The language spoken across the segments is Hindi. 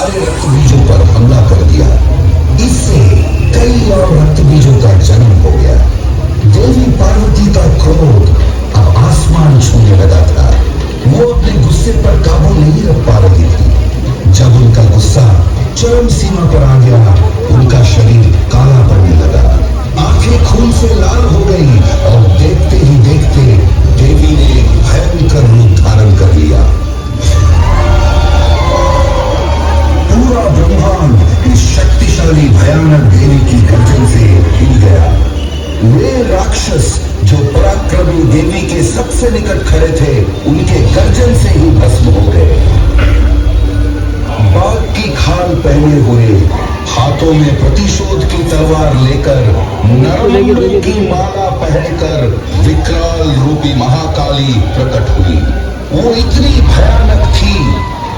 सारे रक्त बीजों पर हमला कर दिया। इससे कई और रक्त बीजों का जन्म हो गया। देवी पार्वती का क्रोध अब आसमान छूने लगा था। वो अपने गुस्से पर काबू नहीं रख पा रही थी। जब उनका गुस्सा चरम सीमा पर आ गया, उनका शरीर काला पड़ने लगा, आंखें खून से लाल हो गई और देखते ही देखते देवी ने एक भयंकर रूप धारण कर लिया। पूरा ब्रह्मांड इस शक्तिशाली भयानक देवी की गर्जन से हिल गया। वे राक्षस जो पराक्रमी देवी के सबसे निकट खड़े थे, उनके गर्जन से ही भस्म हो गए। बाघ की खाल पहने हुए, हाथों में प्रतिशोध की तलवार लेकर, नरमुंड की माला पहनकर विकराल रूपी महाकाली प्रकट हुई। वो इतनी भयानक थी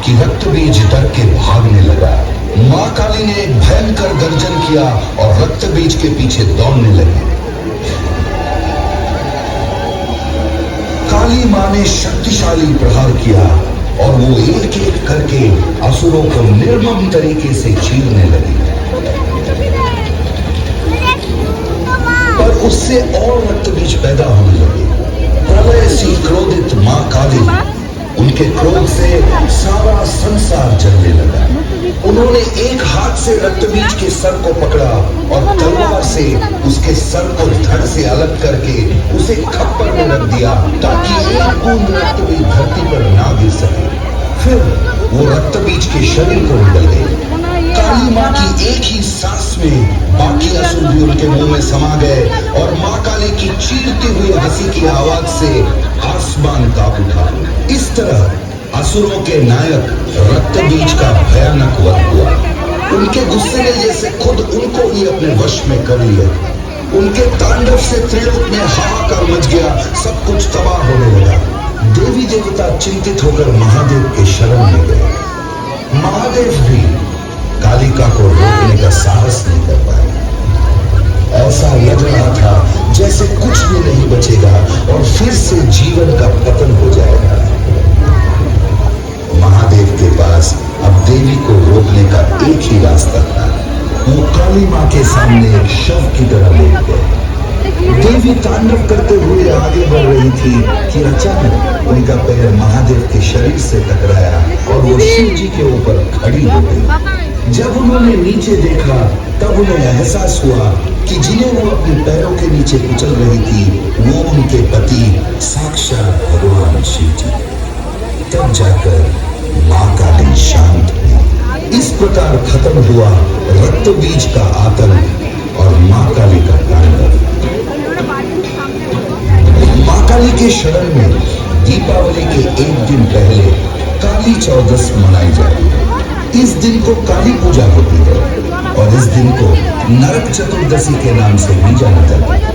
कि रक्त बीज डर के भागने लगा। मां काली ने एक भयंकर गर्जन किया और रक्त बीज के पीछे दौड़ने लगी। काली मां ने शक्तिशाली प्रहार किया और वो एक एक करके असुरों को निर्मम तरीके से चीरने लगी। पर उससे और रक्त बीज पैदा होने लगे। प्रलय सी क्रोधित मां काली, उनके क्रोध से सारा संसार जलने लगा। उन्होंने एक हाथ से रक्त बीज के सर को पकड़ा और तलवार से उसके सर को धड़ से अलग करके उसे खप्पर में रख दिया ताकि एक बूंद रक्त बीज धरती पर ना गिर सके। फिर वो रक्त बीज के शरीर को निकल गए। काली मां की एक ही सांस में बाकी असुर भी उनके मुंह में समा गए और मां काली की चीरती हुई हंसी की आवाज से आसमान कांप उठा। इस तरह असुरों के नायक रक्त बीज का भयानक वध हुआ। उनके गुस्से ने जैसे खुद उनको ही अपने वश में कर लिया। उनके तांडव से त्रिलोक में हाहाकार मच गया, सब कुछ तबाह होने लगा। देवी देवता चिंतित होकर महादेव के शरण में गए। महादेव भी कालिका को रोकने का साहस नहीं कर पाए। ऐसा लग रहा था जैसे कुछ भी नहीं बचेगा और फिर से जीवन का पतन हो जाएगा। महादेव के पास अब देवी को रोकने का एक ही रास्ता था। वो काली मां के सामने एक शव की तरह लेट गए। देवी तांडव करते हुए आगे बढ़ रही थी कि अचानक उनका पैर महादेव के शरीर से टकराया और वो शिव जी के ऊपर खड़ी हो गई। जब उन्होंने नीचे देखा तब उन्हें एहसास हुआ कि जिन्हें वो अपने पैरों के नीचे कुचल रही थी, वो उनके पति साक्षात भगवान शिव जी। तब जाकर मां काली शांत हुई। इस प्रकार खत्म हुआ रक्त बीज का आतंक और मां काली का तांडव। मां काली के शरण में दीपावली के एक दिन पहले काली चौदस मनाई जाती है। इस दिन को काली पूजा होती है और इस दिन को नरक चतुर्दशी के नाम से भी जाना जाता है।